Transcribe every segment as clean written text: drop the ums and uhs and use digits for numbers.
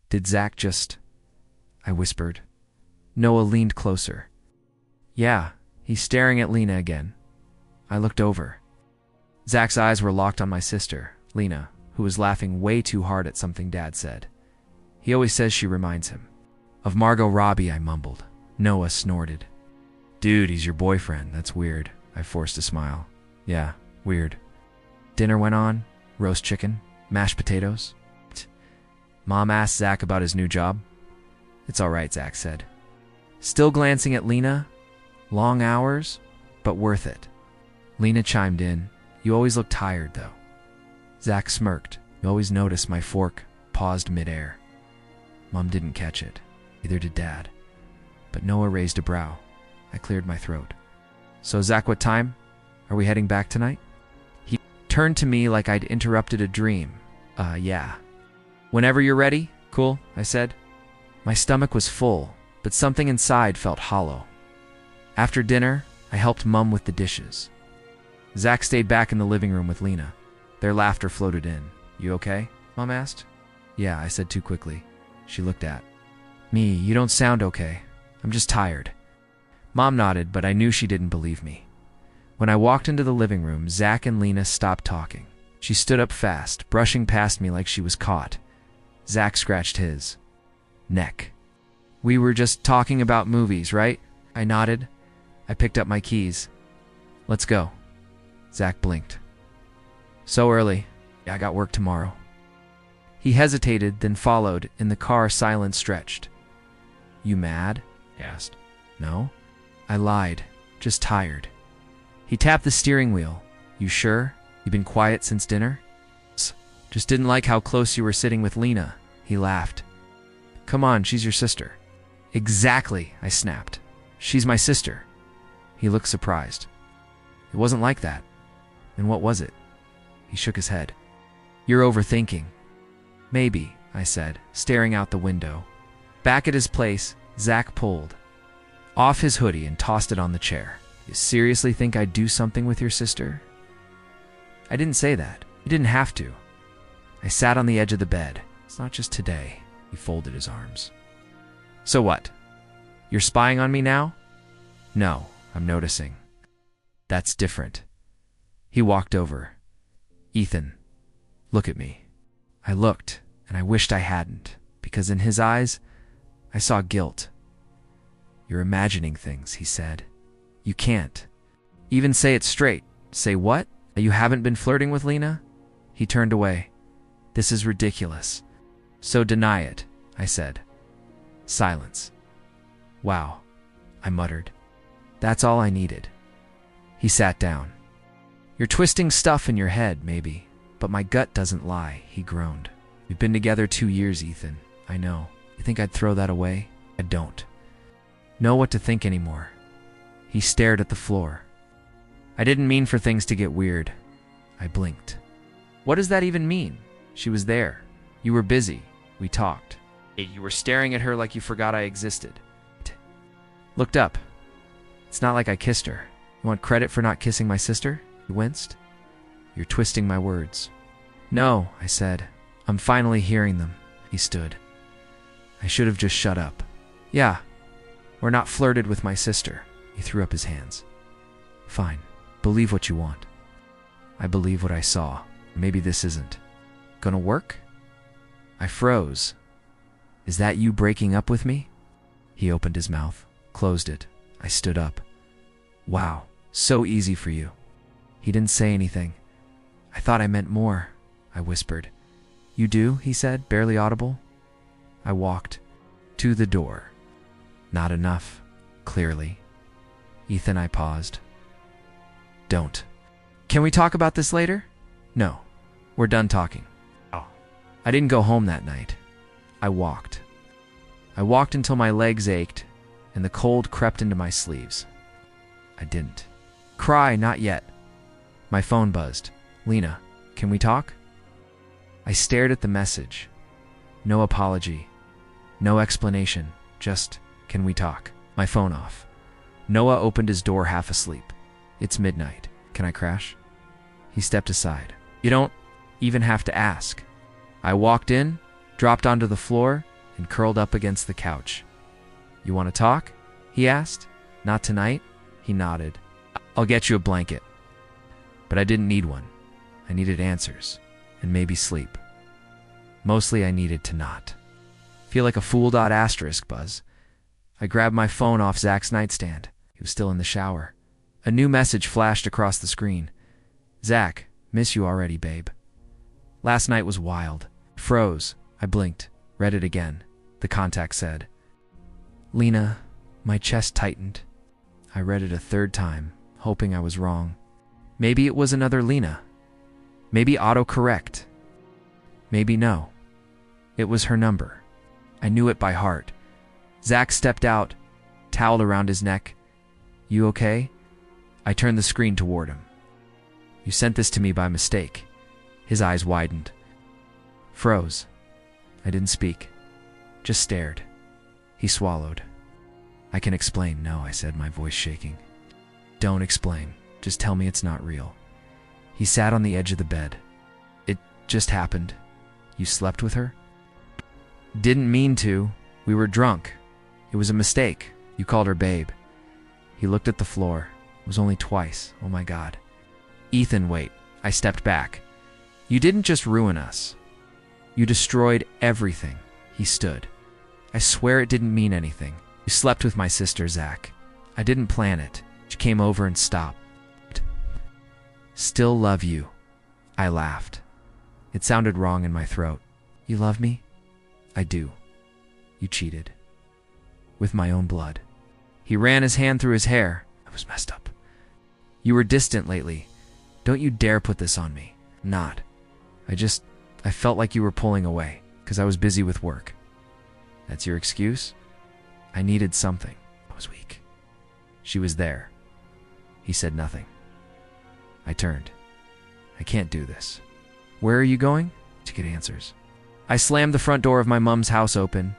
Did Zach just... I whispered. Noah leaned closer. Yeah, he's staring at Lena again. I looked over. Zach's eyes were locked on my sister, Lena, who was laughing way too hard at something Dad said. He always says she reminds him. Of Margot Robbie, I mumbled. Noah snorted. Dude, he's your boyfriend. That's weird. I forced a smile. Yeah, weird. Dinner went on. Roast chicken. Mashed potatoes. Mom asked Zach about his new job. It's all right, Zach said. Still glancing at Lena. Long hours, but worth it. Lena chimed in. You always look tired, though. Zach smirked. You always notice my fork paused midair. Mom didn't catch it. Neither did Dad. But Noah raised a brow. I cleared my throat. So, Zach, what time? Are we heading back tonight? He turned to me like I'd interrupted a dream. Yeah. Whenever you're ready. Cool, I said. My stomach was full, but something inside felt hollow. After dinner, I helped Mum with the dishes. Zach stayed back in the living room with Lena. Their laughter floated in. You okay? Mom asked. Yeah, I said too quickly. She looked at me. You don't sound okay. I'm just tired. Mom nodded, but I knew she didn't believe me. When I walked into the living room, Zach and Lena stopped talking. She stood up fast, brushing past me like she was caught. Zach scratched his neck. We were just talking about movies, right? I nodded. I picked up my keys. Let's go. Zach blinked. So early. Yeah, I got work tomorrow. He hesitated, then followed. In the car, silence stretched. You mad? He asked. No. I lied. Just tired. He tapped the steering wheel. You sure? You been quiet since dinner? Just didn't like how close you were sitting with Lena. He laughed. Come on, she's your sister. Exactly, I snapped. She's my sister. He looked surprised. It wasn't like that. Then what was it? He shook his head. You're overthinking. Maybe, I said, staring out the window. Back at his place, Zach pulled off his hoodie and tossed it on the chair. You seriously think I'd do something with your sister? I didn't say that. You didn't have to. I sat on the edge of the bed. It's not just today. He folded his arms. So what? You're spying on me now? No, I'm noticing. That's different. He walked over. Ethan, look at me. I looked, and I wished I hadn't, because in his eyes, I saw guilt. You're imagining things, he said. You can't. Even say it straight. Say what? That you haven't been flirting with Lena? He turned away. This is ridiculous. So deny it, I said. Silence. Wow, I muttered. That's all I needed. He sat down. You're twisting stuff in your head, maybe, but my gut doesn't lie, he groaned. We've been together 2 years, Ethan. I know. You think I'd throw that away? I don't know what to think anymore. He stared at the floor. I didn't mean for things to get weird. I blinked. What does that even mean? She was there. You were busy. We talked. You were staring at her like you forgot I existed. Looked up. It's not like I kissed her. You want credit for not kissing my sister? He winced. You're twisting my words. No, I said. I'm finally hearing them. He stood. I should have just shut up. Yeah, or not flirted with my sister. He threw up his hands. Fine. Believe what you want. I believe what I saw. Maybe this isn't gonna work? I froze. Is that you breaking up with me? He opened his mouth, closed it. I stood up. Wow, so easy for you. He didn't say anything. I thought I meant more, I whispered. You do, he said, barely audible. I walked to the door. Not enough, clearly. Ethan, I paused. Don't. Can we talk about this later? No, we're done talking. Oh. I didn't go home that night. I walked. I walked until my legs ached and the cold crept into my sleeves. I didn't cry, not yet. My phone buzzed. Lena, can we talk? I stared at the message. No apology. No explanation. Just, can we talk? My phone off. Noah opened his door half asleep. It's midnight. Can I crash? He stepped aside. You don't even have to ask. I walked in, dropped onto the floor, and curled up against the couch. "You want to talk?" he asked. "Not tonight?" He nodded. "I'll get you a blanket." But I didn't need one. I needed answers, and maybe sleep. Mostly I needed to not feel like a fool. Asterisk buzz. I grabbed my phone off Zach's nightstand. He was still in the shower. A new message flashed across the screen. "Zach, miss you already, babe. Last night was wild." Froze. I blinked. Read it again. The contact said, "Lena." My chest tightened. I read it a third time, hoping I was wrong. Maybe it was another Lena. Maybe autocorrect. Maybe no. It was her number. I knew it by heart. Zach stepped out, towel around his neck. "You okay?" I turned the screen toward him. "You sent this to me by mistake." His eyes widened. Froze. I didn't speak. Just stared. He swallowed. "I can explain." "No," I said, my voice shaking. "Don't explain. Just tell me it's not real." He sat on the edge of the bed. "It just happened." "You slept with her?" "Didn't mean to. We were drunk. It was a mistake. You called her babe." He looked at the floor. It was only twice. Oh my God. "Ethan, wait." I stepped back. "You didn't just ruin us. You destroyed everything." He stood. "I swear it didn't mean anything. You slept with my sister, Zach. I didn't plan it. She came over and stopped." "Still love you." I laughed. It sounded wrong in my throat. "You love me?" "I do." "You cheated." "With my own blood." He ran his hand through his hair. I was messed up. "You were distant lately. Don't you dare put this on me." "Not. I felt like you were pulling away, because I was busy with work." "That's your excuse?" "I needed something. I was weak." She was there. He said nothing. I turned. "I can't do this." "Where are you going?" "To get answers." I slammed the front door of my mom's house open.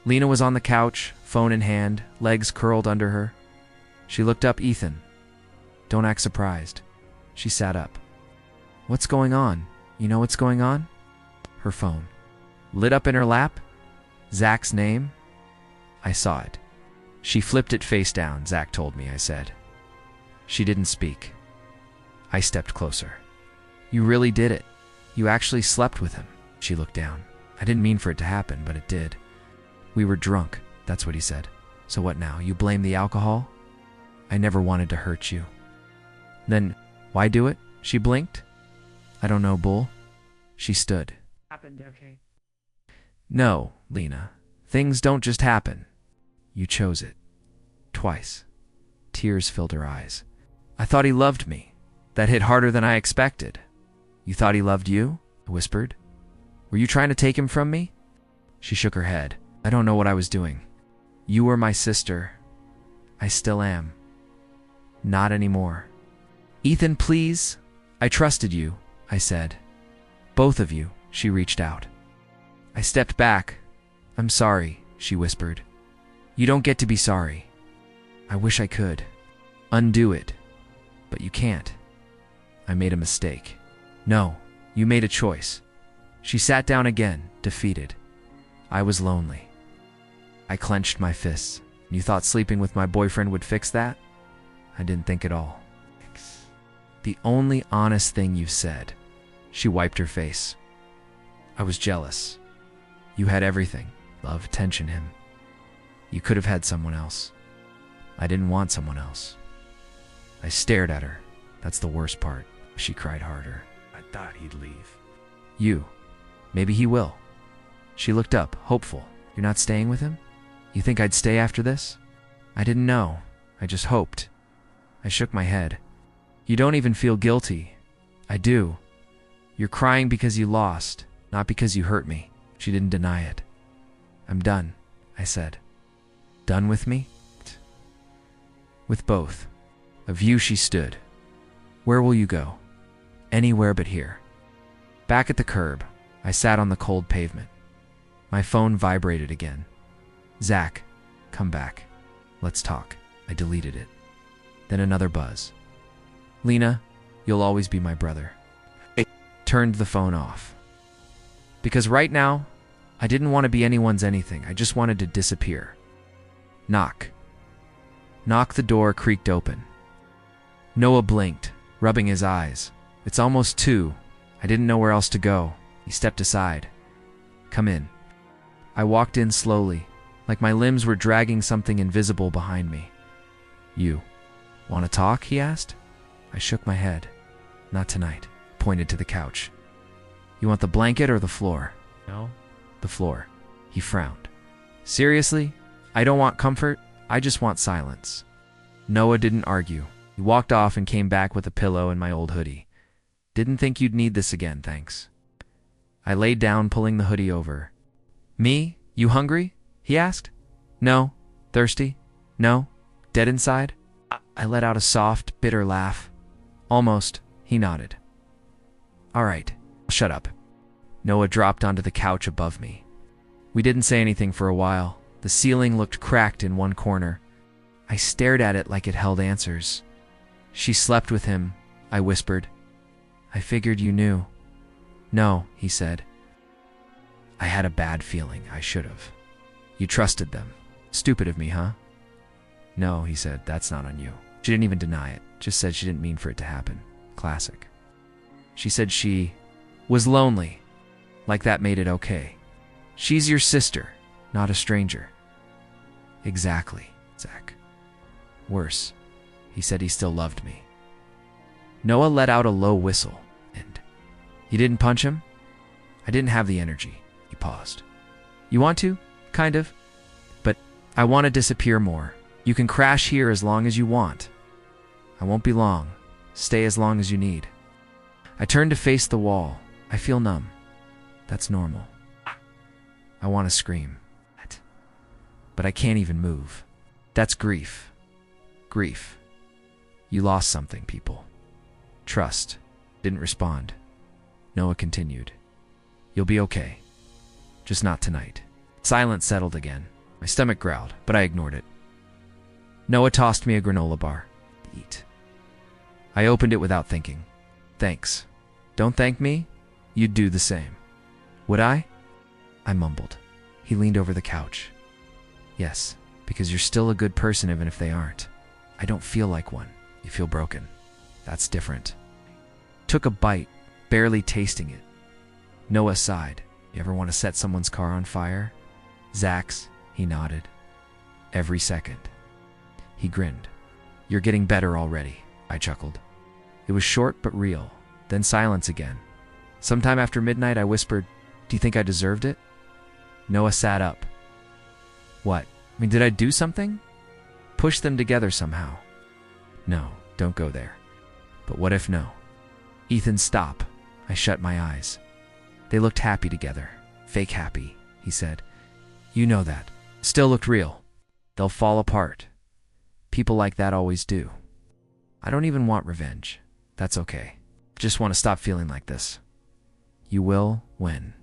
Lena was on the couch, phone in hand, legs curled under her. She looked up. "Ethan, don't act surprised." She sat up. "What's going on? You know what's going on?" Her phone lit up in her lap. Zach's name. I saw it. "She flipped it face down," Zach told me, I said. She didn't speak. I stepped closer. "You really did it. You actually slept with him." She looked down. "I didn't mean for it to happen, but it did." "We were drunk," that's what he said. "So what now? You blame the alcohol?" "I never wanted to hurt you." "Then why do it?" She blinked. "I don't know, Bull." She stood. Happened, okay? "No, Lena. Things don't just happen. You chose it. Twice." Tears filled her eyes. "I thought he loved me." That hit harder than I expected. "You thought he loved you?" I whispered. "Were you trying to take him from me?" She shook her head. "I don't know what I was doing. You were my sister. I still am. Not anymore." "Ethan, please. I trusted you," I said. "Both of you." She reached out. I stepped back. "I'm sorry," she whispered. "You don't get to be sorry." I wish I could undo it, but you can't. I made a mistake. "No, you made a choice." She sat down again, defeated. I was lonely. I clenched my fists. "You thought sleeping with my boyfriend would fix that?" I didn't think at all. "The only honest thing you've said." She wiped her face. "I was jealous. You had everything. Love, attention, him. You could have had someone else. I didn't want someone else." I stared at her. "That's the worst part." She cried harder. "I thought he'd leave." "You. Maybe he will." She looked up, hopeful. "You're not staying with him? You think I'd stay after this?" I didn't know. I just hoped. I shook my head. "You don't even feel guilty." "I do. You're crying because you lost, not because you hurt me." She didn't deny it. "I'm done," I said. "Done with me?" "With both of you." She stood. "Where will you go?" "Anywhere but here." Back at the curb, I sat on the cold pavement. My phone vibrated again. "Zach, come back. Let's talk." I deleted it. Then another buzz. "Lena, you'll always be my brother." I turned the phone off. Because right now, I didn't want to be anyone's anything. I just wanted to disappear. Knock. Knock. The door creaked open. Noah blinked, rubbing his eyes. It's almost 2. I didn't know where else to go. He stepped aside. Come in. I walked in slowly, like my limbs were dragging something invisible behind me. You want to talk? He asked. I shook my head. Not tonight. Pointed to the couch. You want the blanket or the floor? No. The floor. He frowned. Seriously? I don't want comfort. I just want silence. Noah didn't argue. He walked off and came back with a pillow and my old hoodie. Didn't think you'd need this again, thanks. I laid down, pulling the hoodie over. Me? You hungry? He asked. No. Thirsty? No. Dead inside? I let out a soft, bitter laugh. Almost. He nodded. All right. Shut up. Noah dropped onto the couch above me. We didn't say anything for a while. The ceiling looked cracked in one corner. I stared at it like it held answers. She slept with him, I whispered. I figured you knew. No, he said. I had a bad feeling. I should have. You trusted them. Stupid of me, huh? No, he said, that's not on you. She didn't even deny it. Just said she didn't mean for it to happen. Classic. She said she was lonely. Like that made it okay. She's your sister, not a stranger. Exactly, Zach. Worse, he said he still loved me. Noah let out a low whistle, and you didn't punch him? I didn't have the energy. He paused. You want to? Kind of. But I want to disappear more. You can crash here as long as you want. I won't be long. Stay as long as you need. I turned to face the wall. I feel numb. That's normal. I want to scream. But I can't even move. That's grief. Grief. You lost something, people. Trust. Didn't respond. Noah continued. You'll be okay. Just not tonight. Silence settled again. My stomach growled, but I ignored it. Noah tossed me a granola bar. Eat. I opened it without thinking. Thanks. Don't thank me? You'd do the same. Would I? I mumbled. He leaned over the couch. Yes, because you're still a good person even if they aren't. I don't feel like one. You feel broken. That's different. Took a bite, barely tasting it. Noah sighed. You ever want to set someone's car on fire? Zach's, he nodded. Every second. He grinned. You're getting better already, I chuckled. It was short but real, then silence again. Sometime after midnight, I whispered, do you think I deserved it? Noah sat up. What? I mean, did I do something? Push them together somehow. No, don't go there. But what if no? Ethan, stop. I shut my eyes. They looked happy together. Fake happy, he said. You know that. Still looked real. They'll fall apart. People like that always do. I don't even want revenge. That's okay. Just want to stop feeling like this. You will when?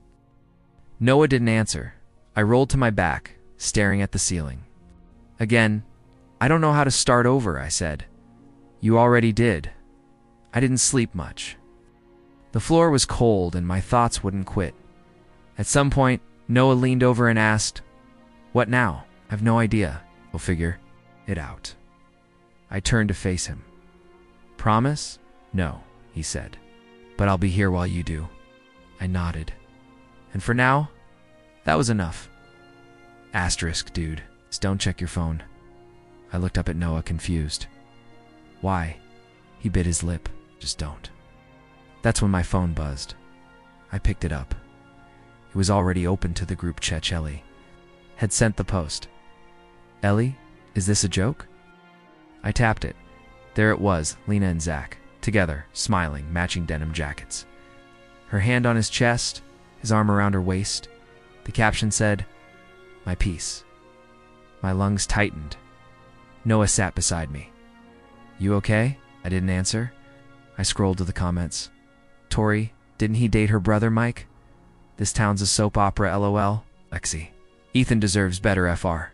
Noah didn't answer. I rolled to my back, staring at the ceiling. Again, I don't know how to start over, I said. You already did. I didn't sleep much. The floor was cold and my thoughts wouldn't quit. At some point, Noah leaned over and asked, what now? I've no idea. We'll figure it out. I turned to face him. Promise? No, he said. But I'll be here while you do. I nodded. And for now, that was enough. Asterisk, dude. Just don't check your phone. I looked up at Noah, confused. Why? He bit his lip. Just don't. That's when my phone buzzed. I picked it up. It was already open to the group chat. Ellie had sent the post. Ellie, is this a joke? I tapped it. There it was, Lena and Zach, together, smiling, matching denim jackets. Her hand on his chest, his arm around her waist. The caption said, my peace. My lungs tightened. Noah sat beside me. You okay? I didn't answer. I scrolled to the comments. Tori, didn't he date her brother, Mike? This town's a soap opera, LOL. Lexi. Ethan deserves better, FR.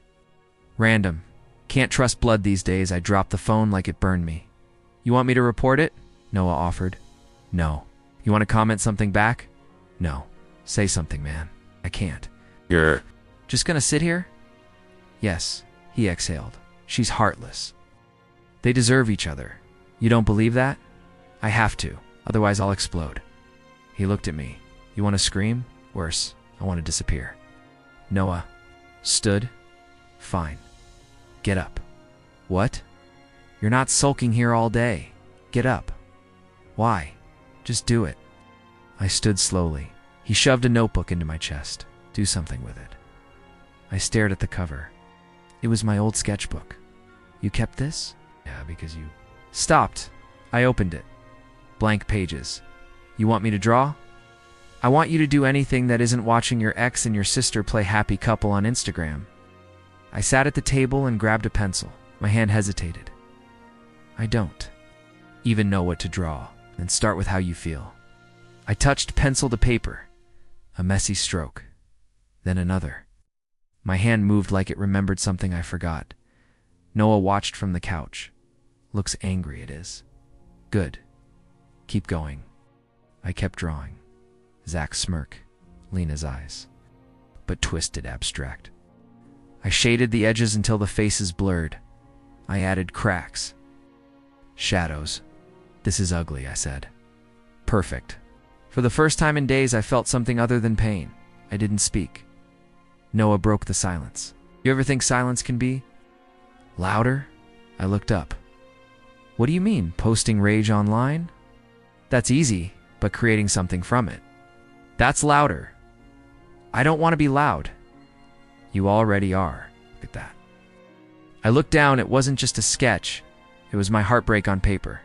Random. Can't trust blood these days. I dropped the phone like it burned me. You want me to report it? Noah offered. No. You want to comment something back? No. Say something, man. I can't. You're... Just gonna sit here? Yes, he exhaled. She's heartless. They deserve each other. You don't believe that? I have to, otherwise I'll explode. He looked at me. You want to scream? Worse, I want to disappear. Noah stood. Fine. Get up. What? You're not sulking here all day. Get up. Why? Just do it. I stood slowly. He shoved a notebook into my chest. Do something with it. I stared at the cover. It was my old sketchbook. You kept this? Yeah, because you... Stopped. I opened it. Blank pages. You want me to draw? I want you to do anything that isn't watching your ex and your sister play happy couple on Instagram. I sat at the table and grabbed a pencil. My hand hesitated. I don't even know what to draw. Then start with how you feel. I touched pencil to paper. A messy stroke. Then another. My hand moved like it remembered something I forgot. Noah watched from the couch. Looks angry, it is. Good. Keep going. I kept drawing. Zach's smirk. Lena's eyes. But twisted, abstract. I shaded the edges until the faces blurred. I added cracks. Shadows. This is ugly, I said. Perfect. For the first time in days, I felt something other than pain. I didn't speak. Noah broke the silence. You ever think silence can be louder? I looked up. What do you mean, posting rage online? That's easy, but creating something from it. That's louder. I don't want to be loud. You already are. Look at that. I looked down. It wasn't just a sketch. It was my heartbreak on paper.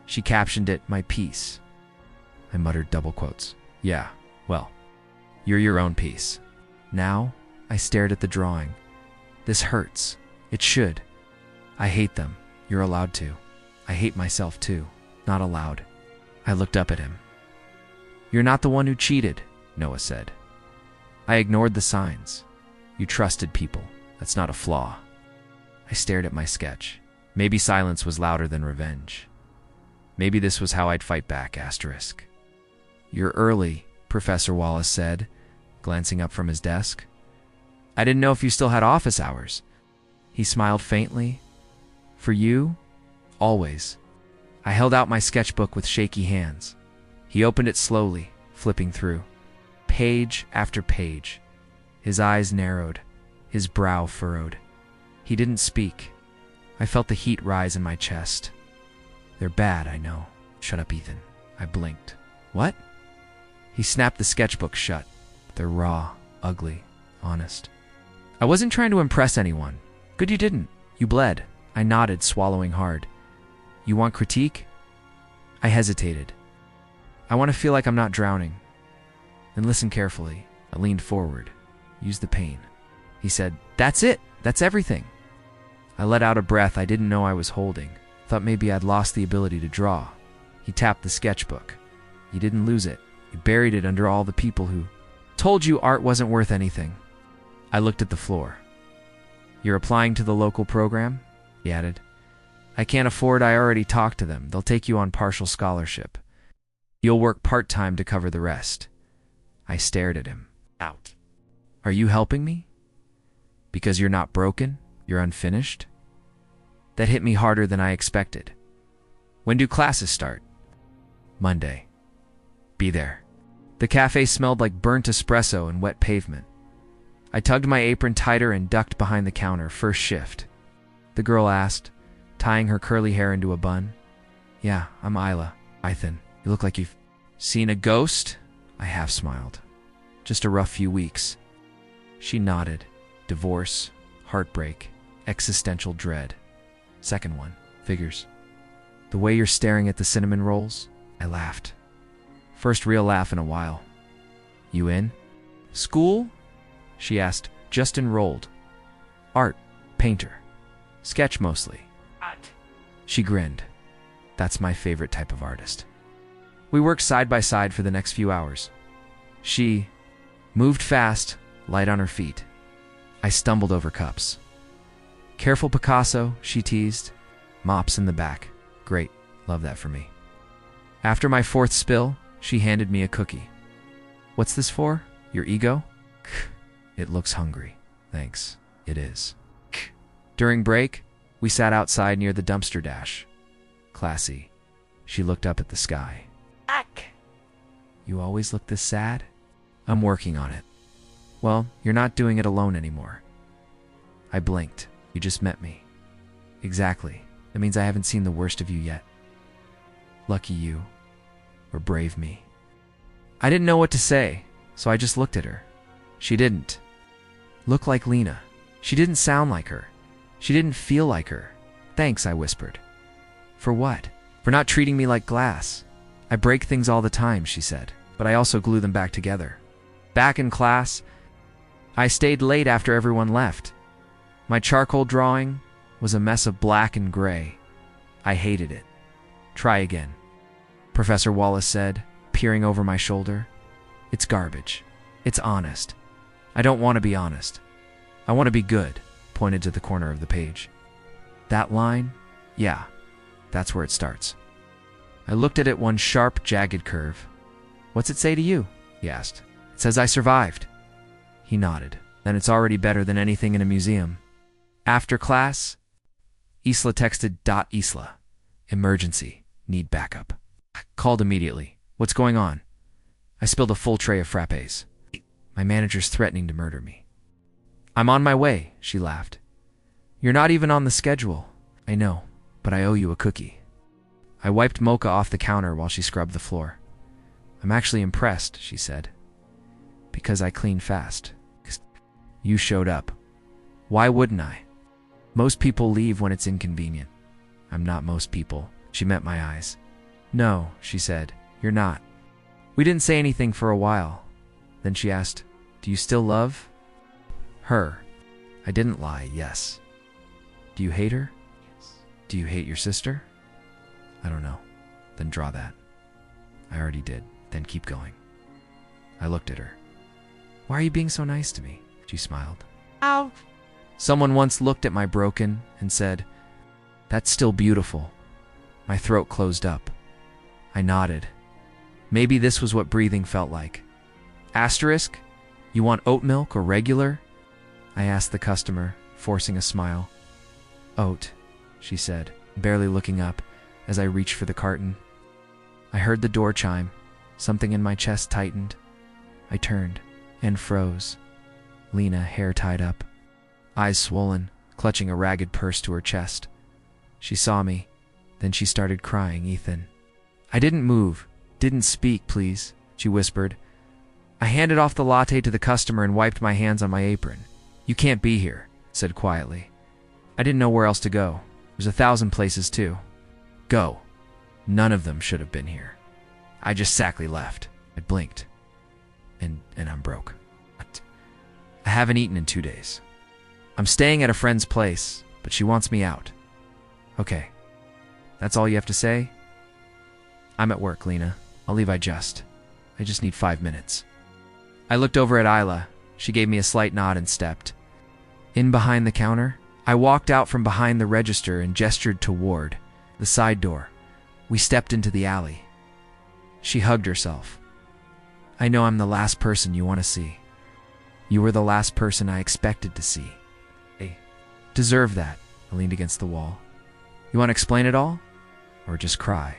She captioned it, my piece. I muttered double quotes. Yeah, well, you're your own piece. Now, I stared at the drawing. This hurts. It should. I hate them. You're allowed to. I hate myself too. Not allowed. I looked up at him. You're not the one who cheated, Noah said. I ignored the signs. You trusted people. That's not a flaw. I stared at my sketch. Maybe silence was louder than revenge. Maybe this was how I'd fight back, asterisk. You're early, Professor Wallace said, glancing up from his desk. I didn't know if you still had office hours. He smiled faintly. For you, always. I held out my sketchbook with shaky hands. He opened it slowly, flipping through. Page after page. His eyes narrowed, his brow furrowed. He didn't speak. I felt the heat rise in my chest. They're bad, I know. Shut up, Ethan. I blinked. What? He snapped the sketchbook shut. They're raw, ugly, honest. I wasn't trying to impress anyone. Good you didn't. You bled. I nodded, swallowing hard. You want critique? I hesitated. I want to feel like I'm not drowning. Then listen carefully. I leaned forward. Use the pain. He said, That's it. That's everything. I let out a breath I didn't know I was holding. Thought maybe I'd lost the ability to draw. He tapped the sketchbook. You didn't lose it. You buried it under all the people who told you art wasn't worth anything. I looked at the floor. You're applying to the local program? He added. I can't afford. I already talked to them. They'll take you on partial scholarship. You'll work part-time to cover the rest. I stared at him. Out. Are you helping me? Because you're not broken? You're unfinished? That hit me harder than I expected. When do classes start? Monday. Be there. The cafe smelled like burnt espresso and wet pavement. I tugged my apron tighter and ducked behind the counter, first shift. The girl asked, tying her curly hair into a bun. Yeah, I'm Isla. Ethan, you look like you've seen a ghost? I half smiled. Just a rough few weeks. She nodded. Divorce, heartbreak, existential dread. Second one, figures. The way you're staring at the cinnamon rolls? I laughed. First real laugh in a while. You in? School? She asked. Just enrolled. Art, painter. Sketch mostly. Art. She grinned. That's my favorite type of artist. We worked side by side for the next few hours. She moved fast, light on her feet. I stumbled over cups. Careful, Picasso, she teased. Mops in the back. Great, love that for me. After my fourth spill, she handed me a cookie. What's this for? Your ego? It looks hungry. Thanks. It is. During break, we sat outside near the dumpster dash. Classy. She looked up at the sky. You always look this sad? I'm working on it. Well, you're not doing it alone anymore. I blinked. You just met me. Exactly. That means I haven't seen the worst of you yet. Lucky you. Or brave me. I didn't know what to say, so I just looked at her. She didn't look like Lena. She didn't sound like her. She didn't feel like her. Thanks, I whispered. For what? For not treating me like glass. I break things all the time, she said, but I also glue them back together. Back in class, I stayed late after everyone left. My charcoal drawing was a mess of black and gray. I hated it. Try again, Professor Wallace said, peering over my shoulder. It's garbage. It's honest. I don't want to be honest. I want to be good, pointed to the corner of the page. That line? Yeah, that's where it starts. I looked at it one sharp, jagged curve. What's it say to you? He asked. It says I survived. He nodded. Then it's already better than anything in a museum. After class, Isla texted Isla. Emergency. Need backup. I called immediately. What's going on? I spilled a full tray of frappes. My manager's threatening to murder me. I'm on my way, she laughed. You're not even on the schedule. I know, but I owe you a cookie. I wiped mocha off the counter while she scrubbed the floor. I'm actually impressed, she said. Because I clean fast. You showed up. Why wouldn't I? Most people leave when it's inconvenient. I'm not most people. She met my eyes. No, she said. You're not. We didn't say anything for a while. Then she asked, do you still love her? I didn't lie, yes. Do you hate her? Yes. Do you hate your sister? I don't know. Then draw that. I already did. Then keep going. I looked at her. Why are you being so nice to me? She smiled. Ow. Someone once looked at my broken and said, that's still beautiful. My throat closed up. I nodded. Maybe this was what breathing felt like. Asterisk? You want oat milk or regular? I asked the customer, forcing a smile. Oat, she said, barely looking up as I reached for the carton. I heard the door chime. Something in my chest tightened. I turned and froze. Lena, hair tied up, eyes swollen, clutching a ragged purse to her chest. She saw me. Then she started crying, Ethan. I didn't move. Didn't speak, please, she whispered. I handed off the latte to the customer and wiped my hands on my apron. You can't be here, said quietly. I didn't know where else to go. There's 1,000 places too. Go. None of them should have been here. I just sackly left. I blinked. And I'm broke. I haven't eaten in 2 days. I'm staying at a friend's place, but she wants me out. Okay. That's all you have to say? I'm at work, Lena. I'll leave I just need 5 minutes. I looked over at Isla. She gave me a slight nod and stepped. In behind the counter, I walked out from behind the register and gestured toward the side door. We stepped into the alley. She hugged herself. I know I'm the last person you want to see. You were the last person I expected to see. I deserve that. I leaned against the wall. You want to explain it all? Or just cry?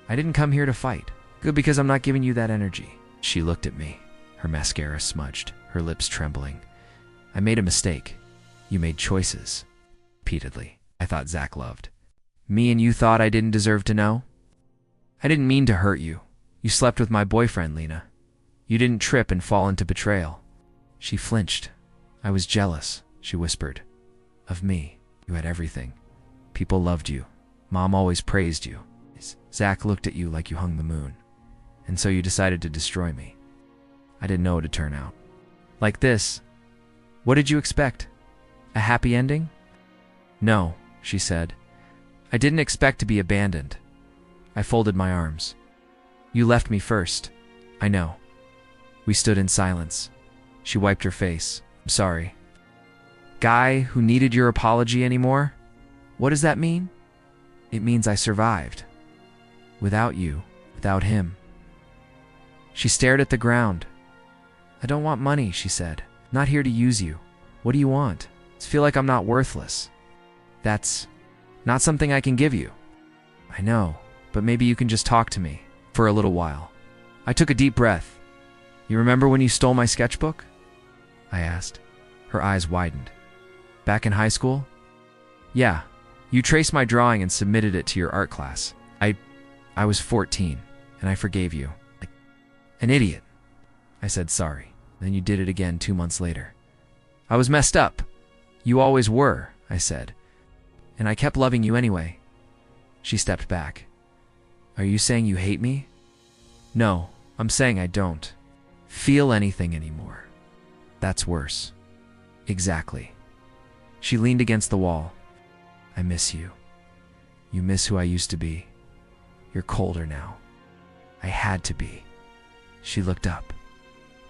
I didn't come here to fight. Good, because I'm not giving you that energy. She looked at me, her mascara smudged, her lips trembling. I made a mistake. You made choices. Repeatedly. I thought Zach loved me, and you thought I didn't deserve to know? I didn't mean to hurt you. You slept with my boyfriend, Lena. You didn't trip and fall into betrayal. She flinched. I was jealous, she whispered. Of me. You had everything. People loved you. Mom always praised you. Zach looked at you like you hung the moon. And so you decided to destroy me. I didn't know it would turn out like this. What did you expect? A happy ending? No, she said. I didn't expect to be abandoned. I folded my arms. You left me first. I know. We stood in silence. She wiped her face. I'm sorry. Guy who needed your apology anymore? What does that mean? It means I survived. Without you, without him. She stared at the ground. I don't want money, she said. Not here to use you. What do you want? I feel like I'm not worthless. That's not something I can give you. I know, but maybe you can just talk to me for a little while. I took a deep breath. You remember when you stole my sketchbook? I asked. Her eyes widened. Back in high school? Yeah. You traced my drawing and submitted it to your art class. I was 14, and I forgave you. Like an idiot. I said sorry. Then you did it again 2 months later. I was messed up. You always were, I said. And I kept loving you anyway. She stepped back. Are you saying you hate me? No, I'm saying I don't feel anything anymore. That's worse. Exactly. She leaned against the wall. I miss you. You miss who I used to be. You're colder now. I had to be. She looked up.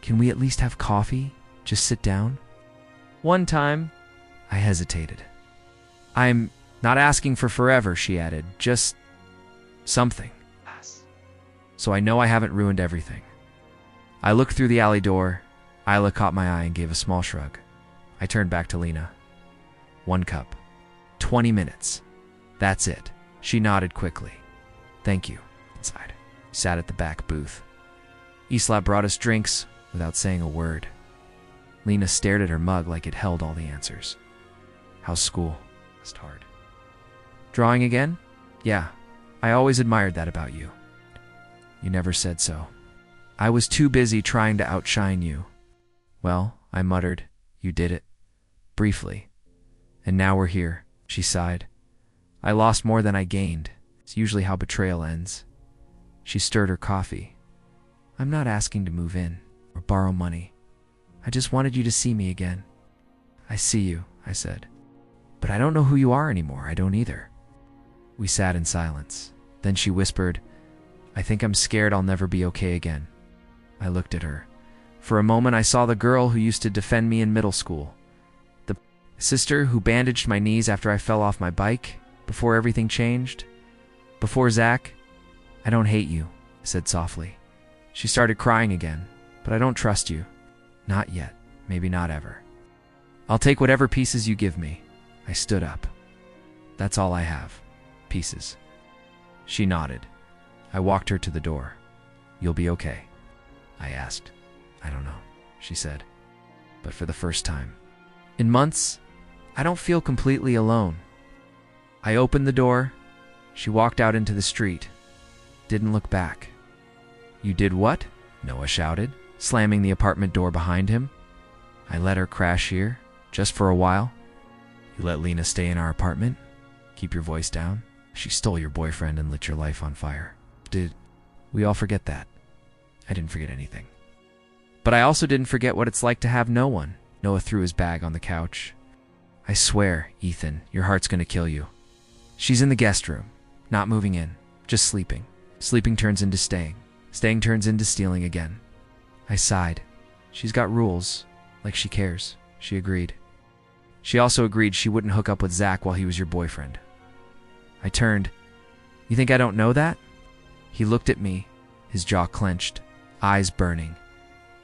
Can we at least have coffee? Just sit down? One time, I hesitated. I'm not asking for forever, she added. Just something. So I know I haven't ruined everything. I looked through the alley door. Isla caught my eye and gave a small shrug. I turned back to Lena. 1 cup. 20 minutes. That's it. She nodded quickly. Thank you. Inside. We sat at the back booth. Isla brought us drinks without saying a word. Lena stared at her mug like it held all the answers. How's school? Asked hard. Drawing again? Yeah. I always admired that about you. You never said so. I was too busy trying to outshine you. Well, I muttered. You did it. Briefly. And now we're here, she sighed. I lost more than I gained. It's usually how betrayal ends. She stirred her coffee. I'm not asking to move in or borrow money. I just wanted you to see me again. I see you, I said. But I don't know who you are anymore. I don't either. We sat in silence. Then she whispered, I think I'm scared I'll never be okay again. I looked at her. For a moment I saw the girl who used to defend me in middle school. The sister who bandaged my knees after I fell off my bike, before everything changed. Before Zach. I don't hate you, I said softly. She started crying again. But I don't trust you. Not yet. Maybe not ever. I'll take whatever pieces you give me. I stood up. That's all I have. Pieces. She nodded. I walked her to the door. You'll be okay? I asked. I don't know, she said. But for the first time in months, I don't feel completely alone. I opened the door. She walked out into the street. Didn't look back. You did what? Noah shouted, slamming the apartment door behind him. I let her crash here, just for a while. You let Lena stay in our apartment? Keep your voice down? She stole your boyfriend and lit your life on fire. Did we all forget that? I didn't forget anything. But I also didn't forget what it's like to have no one. Noah threw his bag on the couch. I swear, Ethan, your heart's gonna kill you. She's in the guest room, not moving in, just sleeping. Sleeping turns into staying. Staying turns into stealing again. I sighed. She's got rules, like she cares. She agreed. She also agreed she wouldn't hook up with Zach while he was your boyfriend. I turned. You think I don't know that? He looked at me, his jaw clenched, eyes burning.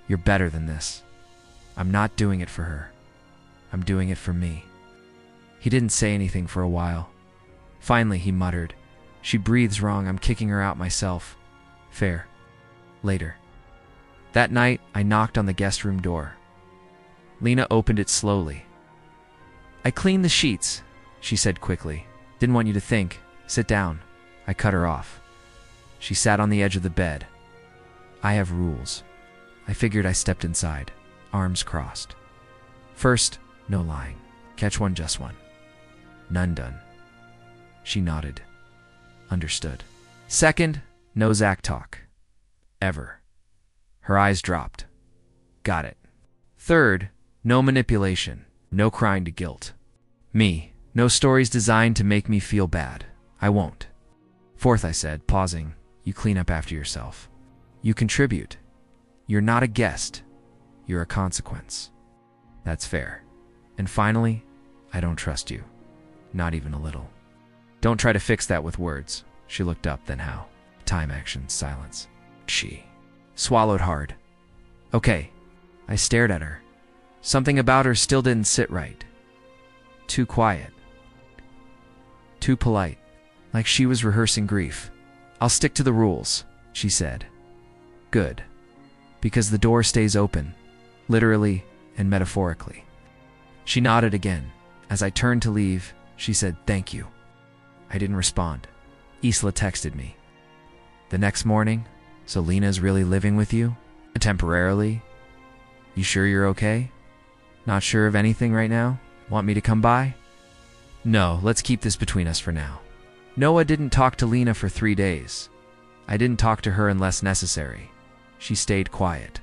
You're better than this. I'm not doing it for her. I'm doing it for me. He didn't say anything for a while. Finally, he muttered, She breathes wrong. I'm kicking her out myself. Fair. Later. That night, I knocked on the guest room door. Lena opened it slowly. I cleaned the sheets, she said quickly. Didn't want you to think. Sit down. I cut her off. She sat on the edge of the bed. I have rules. I figured. I stepped inside, arms crossed. First, no lying. Catch one, just one. None done. She nodded. Understood. Second, no Zach talk. Ever. Her eyes dropped. Got it. Third, no manipulation. No crying to guilt. Me. No stories designed to make me feel bad. I won't. Fourth, I said, pausing, you clean up after yourself. You contribute. You're not a guest. You're a consequence. That's fair. And finally, I don't trust you. Not even a little. Don't try to fix that with words. She looked up, then how? Time, action, silence. She swallowed hard. Okay, I stared at her. Something about her still didn't sit right. Too quiet. Too polite. Like she was rehearsing grief. "I'll stick to the rules," she said. "Good. Because the door stays open, literally and metaphorically." She nodded again. As I turned to leave, she said, "Thank you." I didn't respond. Isla texted me. The next morning, "So Lena's really living with you? Temporarily? You sure you're okay? Not sure of anything right now? Want me to come by?" "No, let's keep this between us for now." Noah didn't talk to Lena for 3 days. I didn't talk to her unless necessary. She stayed quiet.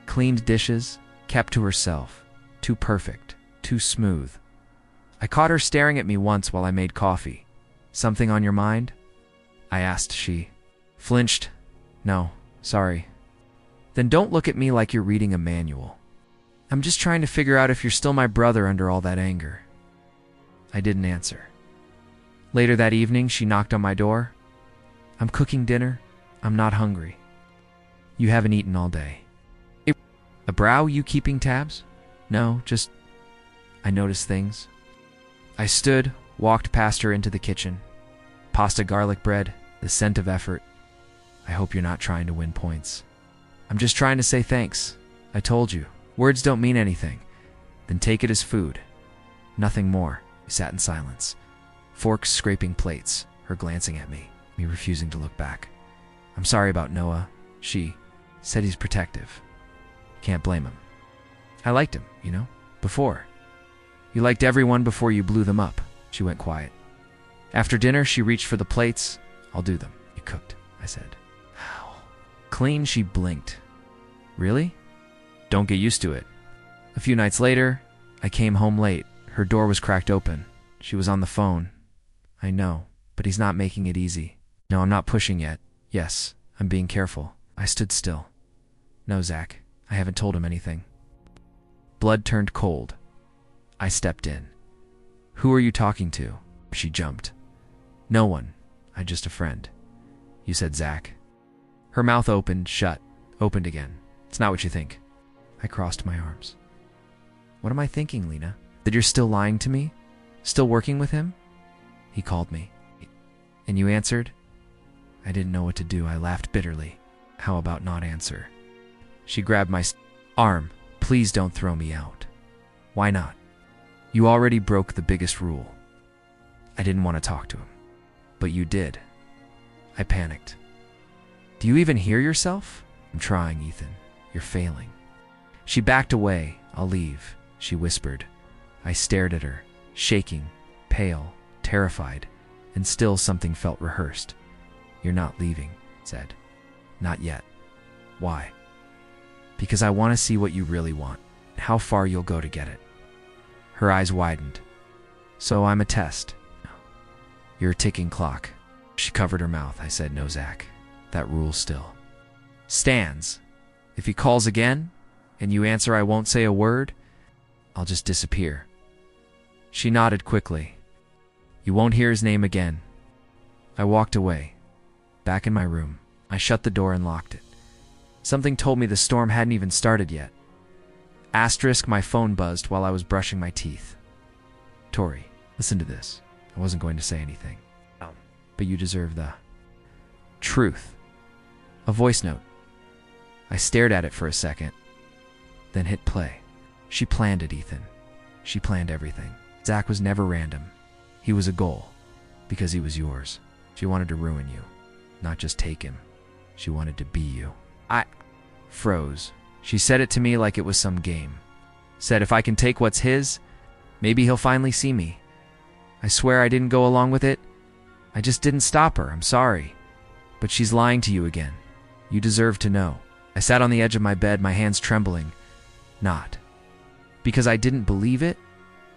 Cleaned dishes, kept to herself. Too perfect, too smooth. I caught her staring at me once while I made coffee. "Something on your mind?" I asked. She flinched. "No, sorry." "Then don't look at me like you're reading a manual. I'm just trying to figure out if you're still my brother under all that anger." I didn't answer. Later that evening, she knocked on my door. "I'm cooking dinner. I'm not hungry." "You haven't eaten all day." "A brow, you keeping tabs?" "No, just I noticed things." I stood, walked past her into the kitchen. Pasta garlic bread, the scent of effort. "I hope you're not trying to win points." "I'm just trying to say thanks. I told you. Words don't mean anything. Then take it as food. Nothing more." We sat in silence. Forks scraping plates, her glancing at me refusing to look back. "I'm sorry about Noah." She said, "He's protective." Can't blame him. I liked him, before. "You liked everyone before you blew them up." She went quiet. After dinner, she reached for the plates. "I'll do them." "You cooked," I said. "How?" "Clean," she blinked. "Really?" "Don't get used to it." A few nights later, I came home late. Her door was cracked open. She was on the phone. "I know, but he's not making it easy." "No, I'm not pushing yet." "Yes, I'm being careful." I stood still. "No, Zach, I haven't told him anything." Blood turned cold. I stepped in. "Who are you talking to?" She jumped. "No one. I'm just a friend." "You said Zach." Her mouth opened, shut, opened again. "It's not what you think." I crossed my arms. "What am I thinking, Lena? That you're still lying to me? Still working with him?" "He called me." "And you answered?" I didn't know what to do. I laughed bitterly. "How about not answer?" She grabbed my arm. "Please don't throw me out." "Why not?" "You already broke the biggest rule." I didn't want to talk to him. "But you did." I panicked. "Do you even hear yourself?" "I'm trying, Ethan. You're failing." She backed away. "I'll leave," she whispered. I stared at her, shaking, pale, terrified, and still something felt rehearsed. "You're not leaving," I said. "Not yet." "Why?" "Because I want to see what you really want, and how far you'll go to get it." Her eyes widened. "So I'm a test." "You're a ticking clock." She covered her mouth. I said, "No, Zach. That rule still stands. If he calls again, and you answer I won't say a word, I'll just disappear." She nodded quickly. "You won't hear his name again." I walked away. Back in my room, I shut the door and locked it. Something told me the storm hadn't even started yet. Asterisk, my phone buzzed while I was brushing my teeth. "Tori, listen to this." I wasn't going to say anything. "But you deserve the truth." A voice note. I stared at it for a second, then hit play. "She planned it, Ethan. She planned everything. Zach was never random. He was a goal, because he was yours. She wanted to ruin you, not just take him. She wanted to be you." I froze. She said it to me like it was some game. Said if I can take what's his, maybe he'll finally see me. I swear I didn't go along with it. I just didn't stop her. I'm sorry. But she's lying to you again. You deserve to know. I sat on the edge of my bed, my hands trembling. Not because I didn't believe it,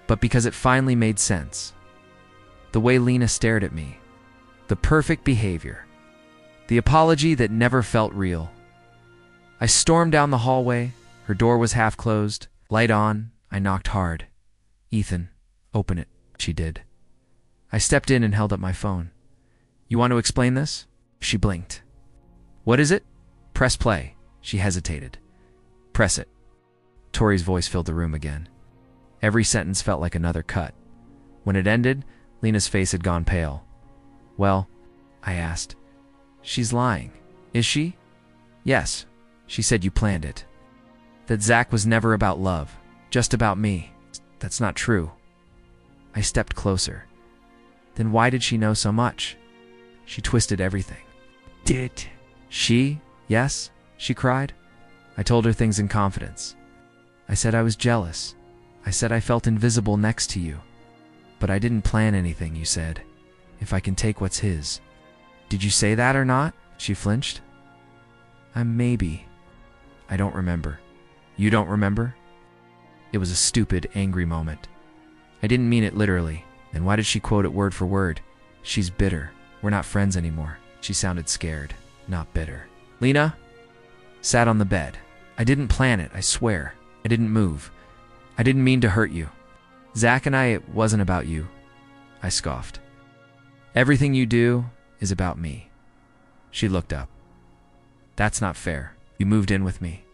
but because it finally made sense. The way Lena stared at me. The perfect behavior. The apology that never felt real. I stormed down the hallway. Her door was half closed. Light on. I knocked hard. "Ethan, open it." She did. I stepped in and held up my phone. "You want to explain this?" She blinked. "What is it?" "Press play." She hesitated. "Press it." Tori's voice filled the room again. Every sentence felt like another cut. When it ended, Lena's face had gone pale. "Well," I asked. "She's lying. Is she?" "Yes. She said you planned it. That Zach was never about love, just about me." "That's not true." I stepped closer. "Then why did she know so much?" "She twisted everything." "Did she?" "Yes," she cried. "I told her things in confidence. I said I was jealous. I said I felt invisible next to you. But I didn't plan anything, you said. If I can take what's his." "Did you say that or not?" She flinched. Maybe. I don't remember." "You don't remember?" It was a stupid, angry moment. I didn't mean it literally. Then why did she quote it word for word? "She's bitter. We're not friends anymore." She sounded scared, not bitter. Lena sat on the bed. "I didn't plan it, I swear. I didn't move. I didn't mean to hurt you. Zach and it wasn't about you." I scoffed. "Everything you do is about me." She looked up. "That's not fair. You moved in with me,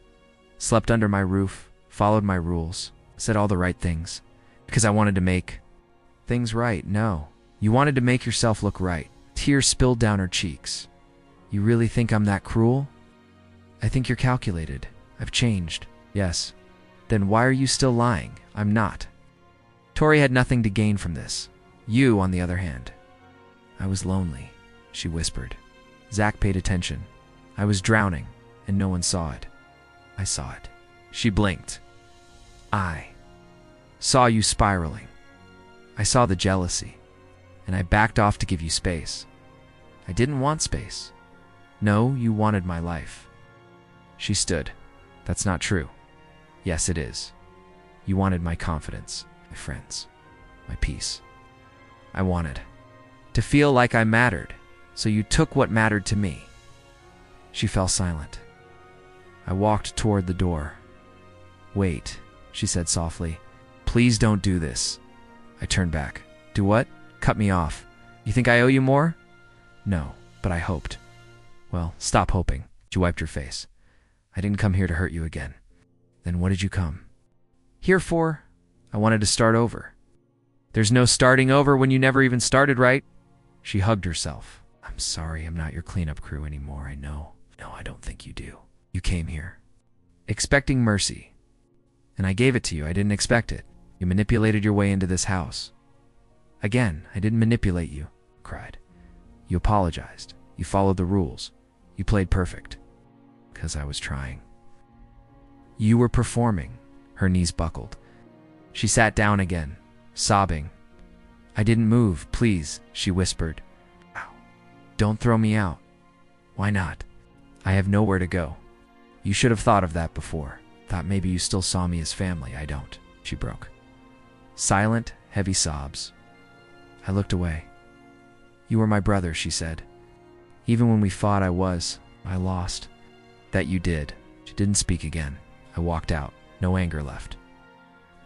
slept under my roof, followed my rules, said all the right things, because I wanted to make things right. No, you wanted to make yourself look right." Tears spilled down her cheeks. "You really think I'm that cruel?" "I think you're calculated. I've changed." "Yes." "Then why are you still lying?" "I'm not." Tori had nothing to gain from this. You, on the other hand. "I was lonely," she whispered. Zach paid attention. "I was drowning, and no one saw it." "I saw it." She blinked. "I saw you spiraling. I saw the jealousy, and I backed off to give you space. I didn't want space. No, you wanted my life." She stood. "That's not true." "Yes, it is. You wanted my confidence, my friends, my peace. I wanted to feel like I mattered, so you took what mattered to me." She fell silent. I walked toward the door. "Wait," she said softly. "Please don't do this." I turned back. "Do what?" "Cut me off. You think I owe you more?" "No, but I hoped." "Well, stop hoping." She wiped her face. "I didn't come here to hurt you again." "Then what did you come here for?" "I wanted to start over." "There's no starting over when you never even started right." She hugged herself. "I'm sorry I'm not your cleanup crew anymore, I know. No, I don't think you do. You came here expecting mercy, and I gave it to you. I didn't expect it. You manipulated your way into this house." "Again, I didn't manipulate you," I cried. "You apologized. You followed the rules. You played perfect." "'Cause I was trying." "You were performing." Her knees buckled. She sat down again, sobbing. "I didn't move, please," she whispered. "Ow. Don't throw me out." "Why not?" "I have nowhere to go." "You should have thought of that before. Thought maybe you still saw me as family. I don't." She broke. Silent, heavy sobs. I looked away. "You were my brother," she said. "Even when we fought, I lost." "That you did." She didn't speak again. I walked out. No anger left.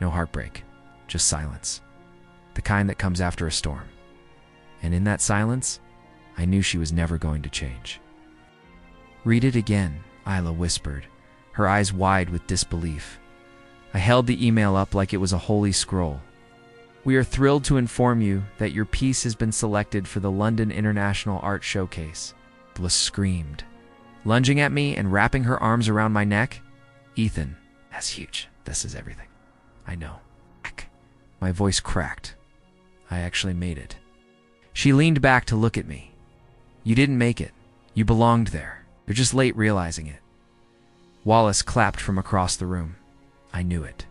No heartbreak. Just silence. The kind that comes after a storm. And in that silence, I knew she was never going to change. "Read it again," Isla whispered, her eyes wide with disbelief. I held the email up like it was a holy scroll. "We are thrilled to inform you that your piece has been selected for the London International Art Showcase." Bla screamed, lunging at me and wrapping her arms around my neck. "Ethan, that's huge. This is everything." "I know." My voice cracked. "I actually made it." She leaned back to look at me. "You didn't make it. You belonged there. You're just late realizing it." Wallace clapped from across the room. "I knew it.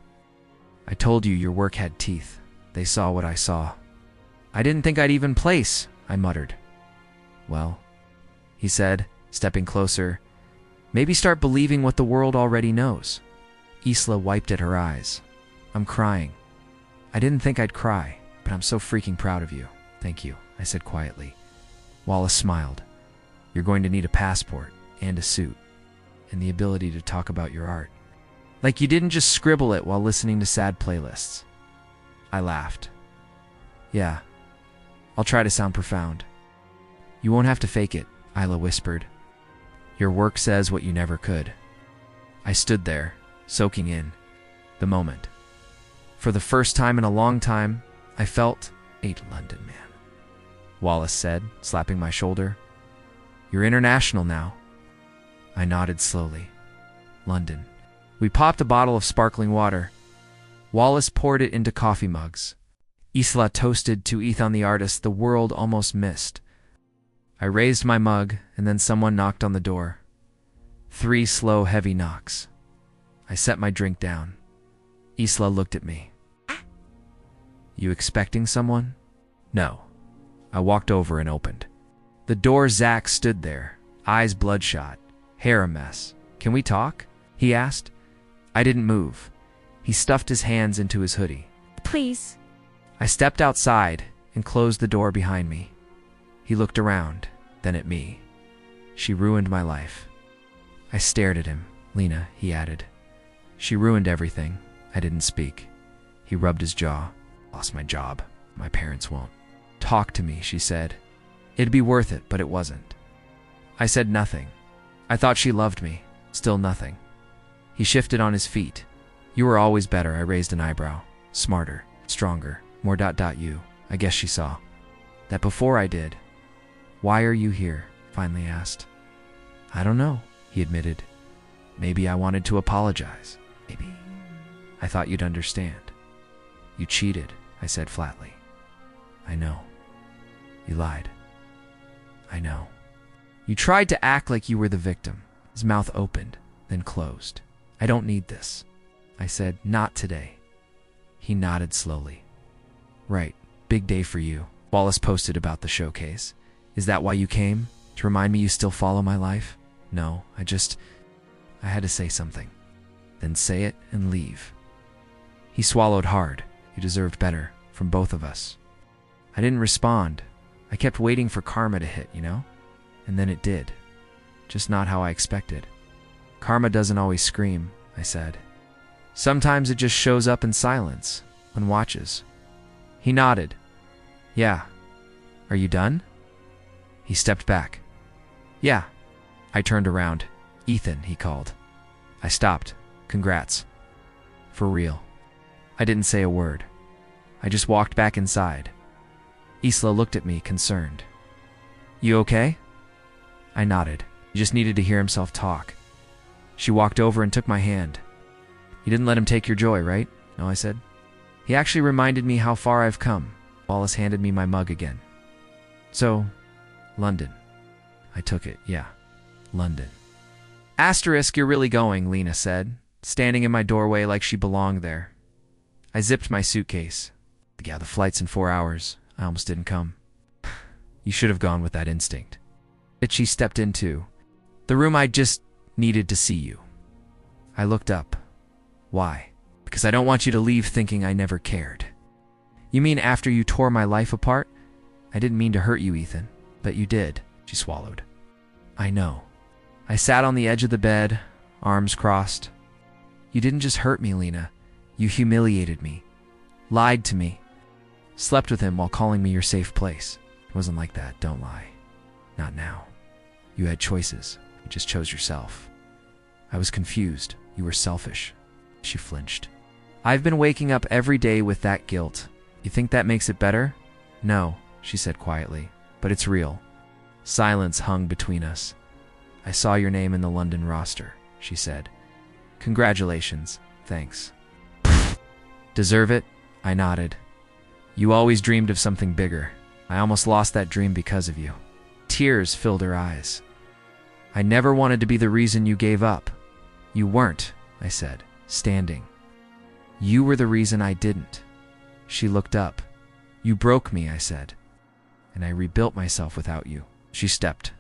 I told you your work had teeth. They saw what I saw." "I didn't think I'd even place," I muttered. "Well," he said, stepping closer, "maybe start believing what the world already knows." Isla wiped at her eyes. "I'm crying. I didn't think I'd cry, but I'm so freaking proud of you." "Thank you," I said quietly. Wallace smiled. "You're going to need a passport and a suit and the ability to talk about your art. Like you didn't just scribble it while listening to sad playlists." I laughed. "Yeah, I'll try to sound profound." "You won't have to fake it," Isla whispered. "Your work says what you never could." I stood there, soaking in. The moment. For the first time in a long time, I felt a London man. Wallace said, slapping my shoulder. You're international now. I nodded slowly. London. We popped a bottle of sparkling water. Wallace poured it into coffee mugs. Isla toasted to Ethan the artist the world almost missed. I raised my mug, and then someone knocked on the door. 3 slow, heavy knocks. I set my drink down. Isla looked at me. You expecting someone? No. I walked over and opened. The door. Zach stood there, eyes bloodshot, hair a mess. Can we talk? He asked. I didn't move. He stuffed his hands into his hoodie. Please. I stepped outside and closed the door behind me. He looked around, then at me. She ruined my life. I stared at him. Lena, he added. She ruined everything. I didn't speak. He rubbed his jaw. Lost my job. My parents won't. Talk to me, she said. It'd be worth it, but it wasn't. I said nothing. I thought she loved me. Still nothing. He shifted on his feet. You were always better, I raised an eyebrow. Smarter, stronger, more ... you. I guess she saw. That before I did. Why are you here? Finally asked. I don't know, he admitted. Maybe I wanted to apologize. Maybe. I thought you'd understand. You cheated, I said flatly. I know. You lied. I know. You tried to act like you were the victim. His mouth opened, then closed. I don't need this. I said, not today. He nodded slowly. Right, big day for you. Wallace posted about the showcase. Is that why you came? To remind me you still follow my life? No, I had to say something. Then say it and leave. He swallowed hard. You deserved better, from both of us. I didn't respond. I kept waiting for karma to hit, you know? And then it did. Just not how I expected. Karma doesn't always scream, I said. Sometimes it just shows up in silence, and watches. He nodded. Yeah. Are you done? He stepped back. Yeah. I turned around. Ethan, he called. I stopped. Congrats. For real. I didn't say a word. I just walked back inside. Isla looked at me, concerned. You okay? I nodded. He just needed to hear himself talk. She walked over and took my hand. You didn't let him take your joy, right? No, I said. He actually reminded me how far I've come. Wallace handed me my mug again. So, London. I took it, yeah. London. Asterisk, you're really going, Lena said, standing in my doorway like she belonged there. I zipped my suitcase. Yeah, the flight's in 4 hours. I almost didn't come. You should have gone with that instinct. But she stepped into the room. I just needed to see you. I looked up. Why? Because I don't want you to leave thinking I never cared. You mean after you tore my life apart? I didn't mean to hurt you, Ethan, but you did. She swallowed. I know. I sat on the edge of the bed, arms crossed. You didn't just hurt me, Lena. You humiliated me. Lied to me. Slept with him while calling me your safe place. It wasn't like that, don't lie. Not now. You had choices. You just chose yourself. I was confused. You were selfish. She flinched. I've been waking up every day with that guilt. You think that makes it better? No, she said quietly, but it's real. Silence hung between us. I saw your name in the London roster, she said. Congratulations. Thanks. Deserve it? I nodded. You always dreamed of something bigger. I almost lost that dream because of you. Tears filled her eyes. I never wanted to be the reason you gave up. You weren't, I said, standing. You were the reason I didn't. She looked up. You broke me, I said, and I rebuilt myself without you. She stepped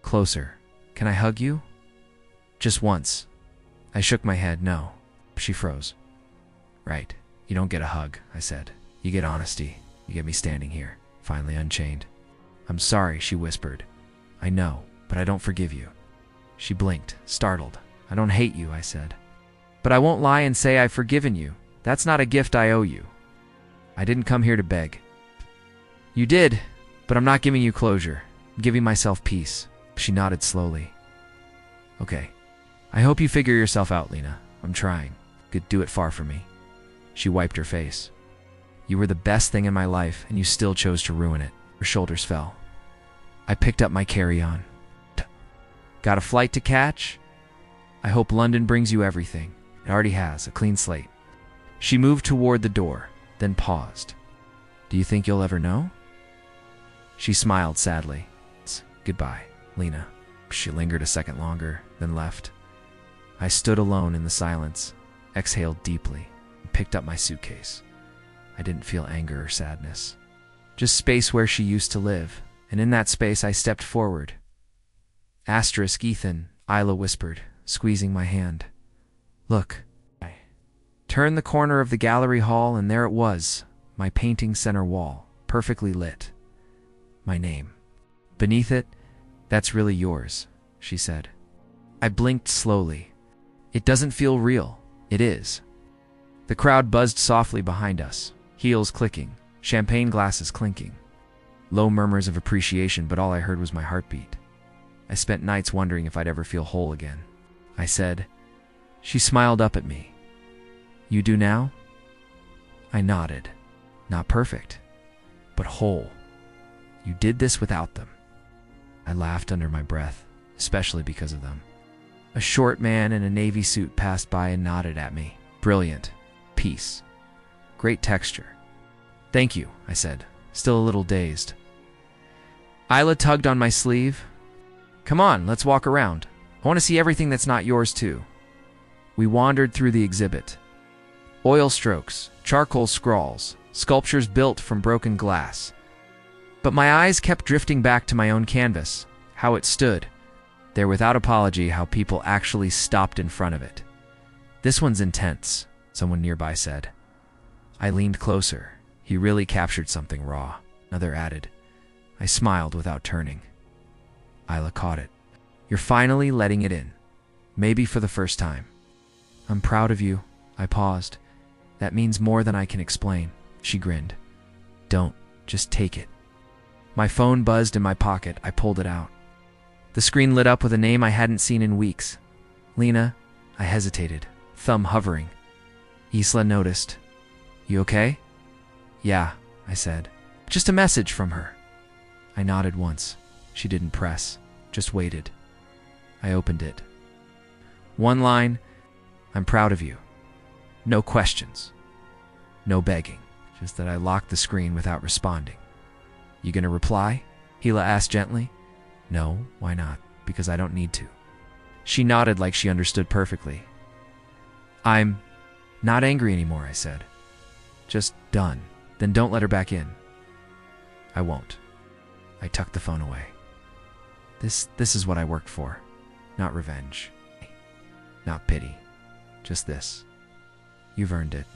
closer. Can I hug you? Just once. I shook my head, no. She froze. Right, you don't get a hug, I said. You get honesty. You get me standing here, finally unchained. I'm sorry, she whispered. I know, but I don't forgive you. She blinked, startled. I don't hate you, I said. But I won't lie and say I've forgiven you. That's not a gift I owe you. I didn't come here to beg. You did, but I'm not giving you closure. I'm giving myself peace. She nodded slowly. Okay. I hope you figure yourself out, Lena. I'm trying. could do it far from me. She wiped her face. You were the best thing in my life, and you still chose to ruin it. Her shoulders fell. I picked up my carry-on. Got a flight to catch? I hope London brings you everything. It already has, a clean slate. She moved toward the door, then paused. Do you think you'll ever know? She smiled sadly. Goodbye, Lena. She lingered a second longer, then left. I stood alone in the silence, exhaled deeply, and picked up my suitcase. I didn't feel anger or sadness. Just space where she used to live, and in that space I stepped forward. Asterisk Ethan, Isla whispered, squeezing my hand. Look. I turned the corner of the gallery hall, and there it was, my painting center wall, perfectly lit. My name. Beneath it, that's really yours, she said. I blinked slowly. It doesn't feel real. It is. The crowd buzzed softly behind us, heels clicking, champagne glasses clinking. Low murmurs of appreciation, but all I heard was my heartbeat. I spent nights wondering if I'd ever feel whole again. I said. She smiled up at me. You do now? I nodded. Not perfect, but whole. You did this without them. I laughed under my breath, especially because of them. A short man in a navy suit passed by and nodded at me. Brilliant. Peace. Great texture. Thank you, I said, still a little dazed. Isla tugged on my sleeve. Come on, let's walk around. I want to see everything that's not yours too. We wandered through the exhibit. Oil strokes, charcoal scrawls, sculptures built from broken glass. But my eyes kept drifting back to my own canvas, how it stood, there without apology, how people actually stopped in front of it. This one's intense, someone nearby said. I leaned closer. He really captured something raw, another added. I smiled without turning. Isla caught it. You're finally letting it in. Maybe for the first time. I'm proud of you. I paused. That means more than I can explain. She grinned. Don't. Just take it. My phone buzzed in my pocket. I pulled it out. The screen lit up with a name I hadn't seen in weeks. Lena. I hesitated, thumb hovering. Isla noticed. You okay? Yeah, I said. Just a message from her. I nodded once. She didn't press, just waited. I opened it. One line, I'm proud of you. No questions. No begging. Just that I locked the screen without responding. You gonna reply? Hila asked gently. No, why not? Because I don't need to. She nodded like she understood perfectly. I'm not angry anymore, I said. Just done. Then don't let her back in. I won't. I tucked the phone away. This is what I worked for. Not revenge. Not pity. Just this. You've earned it.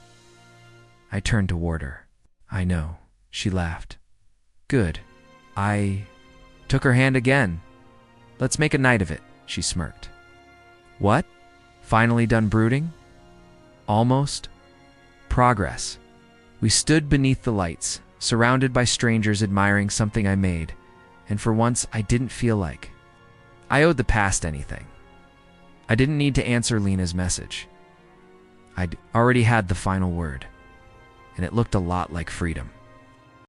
I turned toward her. I know. She laughed. Good. I took her hand again. Let's make a night of it, she smirked. What? Finally done brooding? Almost. Progress. We stood beneath the lights, surrounded by strangers admiring something I made, and for once I didn't feel like I owed the past anything. I didn't need to answer Lena's message. I'd already had the final word, and it looked a lot like freedom.